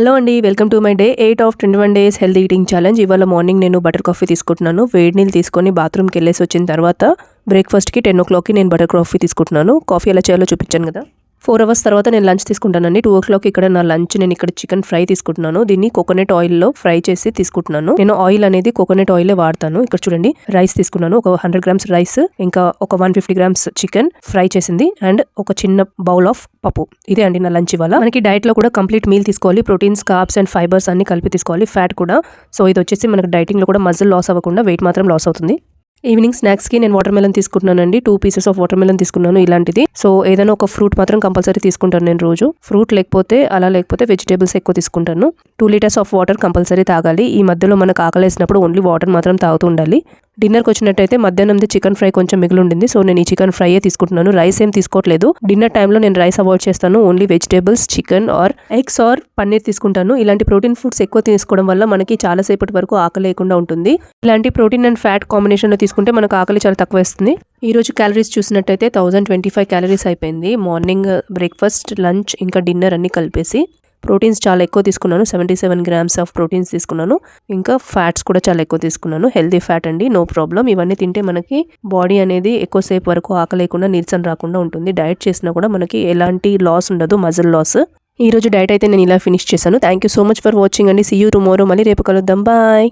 Hello అండి, welcome to my day 8 of 21 days healthy eating challenge. ఇవాళ morning నేను butter coffee తీసుకుంటున్నాను. వేడి నీళ్ళు తీసుకొని బాత్రూమ్కి వెళ్ళేసి వచ్చిన తర్వాత బ్రేక్ఫాస్ట్కి 10 o'clockకి నేను బటర్ కాఫీ తీసుకుంటున్నాను. కాఫీ ఎలా చేయాలో చూపించాను కదా. 4 hours తర్వాత నేను లంచ్ తీసుకుంటానండి. 2 o'clock ఇక్కడ నా లంచ్. నేను ఇక్కడ చికెన్ ఫ్రై తీసుకుంటున్నాను. దీన్ని కోకోనట్ ఆయిల్లో ఫ్రై చేసి తీసుకుంటున్నాను. నేను ఆయిల్ అనేది కోకోనట్ ఆయిలే వాడతాను. ఇక్కడ చూడండి, రైస్ తీసుకున్నాను. ఒక 100 grams రైస్, ఇంకా ఒక 150 grams చికెన్ ఫ్రై చేసింది, అండ్ ఒక చిన్న బౌల్ ఆఫ్ పప్పు. ఇదే అండి నా లంచ్ ఇవాళ. మనకి డైట్ లో కూడా కంప్లీట్ మీల్ తీసుకోవాలి. ప్రోటీన్స్, కార్బ్స్ అండ్ ఫైబర్స్ అన్ని కలిపి తీసుకోవాలి. ఫ్యాట్ కూడా. సో ఇది వచ్చేసి మనకి డైటింగ్ లో కూడా మజిల్ లాస్ అవ్వకుండా వెయిట్ మాత్రం లాస్ అవుతుంది. ఈవినింగ్ స్నాక్స్కి నేను వాటర్ మెలన్ తీసుకుంటున్నానండి. 2 pieces ఆఫ్ వాటర్ మెలన్ తీసుకున్నాను. ఇలాంటిది. సో ఏదైనా ఒక ఫ్రూట్ మాత్రం కంపల్సరీ తీసుకుంటాను నేను రోజు. ఫ్రూట్ లేకపోతే వెజిటేబుల్స్ ఎక్కువ తీసుకుంటాను. 2 liters ఆఫ్ వాటర్ కంపల్సరీ తాగాలి. ఈ మధ్యలో మనకు ఆకలేసినప్పుడు ఓన్లీ వాటర్ మాత్రం తాగుతూ ఉండాలి. డిన్నర్కి వచ్చినట్టయితే మధ్యాహ్నంది చికెన్ ఫ్రై కొంచెం మిగిలి ఉండింది. సో నేను ఈ చికెన్ ఫ్రైయే తీసుకుంటున్నాను. రైస్ ఏం తీసుకోవట్లేదు. డిన్నర్ టైంలో నేను రైస్ అవాయిడ్ చేస్తాను. Only vegetables, chicken or eggs or paneer తీసుకుంటాను. ఇలాంటి ప్రోటీన్ ఫుడ్స్ ఎక్కువ తీసుకోవడం వల్ల మనకి చాలా సేపటి వరకు ఆకలి లేకుండా ఉంటుంది. ఇలాంటి ప్రోటీన్ అండ్ ఫ్యాట్ కాంబినేషన్లో తీసుకుంటే మనకు ఆకలి చాలా తక్కువ వేస్తుంది. ఈ రోజు క్యాలరీస్ చూసినట్టయితే 1025 క్యాలరీస్ అయిపోయింది. మార్నింగ్ బ్రేక్ఫాస్ట్, లంచ్ ఇంకా డిన్నర్ అన్ని కలిపేసి. ప్రోటీన్స్ చాలా ఎక్కువ తీసుకున్నాను. 77 grams ఆఫ్ ప్రోటీన్స్ తీసుకున్నాను. ఇంకా ఫ్యాట్స్ కూడా చాలా ఎక్కువ తీసుకున్నాను. హెల్తీ ఫ్యాట్ అండి, నో ప్రాబ్లం. ఇవన్నీ తింటే మనకి బాడీ అనేది ఎక్కువసేపు వరకు ఆకలి లేకుండా, నీరసం రాకుండా ఉంటుంది. డైట్ చేసినా కూడా మనకి ఎలాంటి లాస్ ఉండదు, మజిల్ లాస్. ఈ రోజు డైట్ అయితే నేను ఇలా ఫినిష్ చేశాను. Thank you so much for watching అండి. See you tomorrow. మళ్ళీ రేపు కలుద్దాం. బాయ్.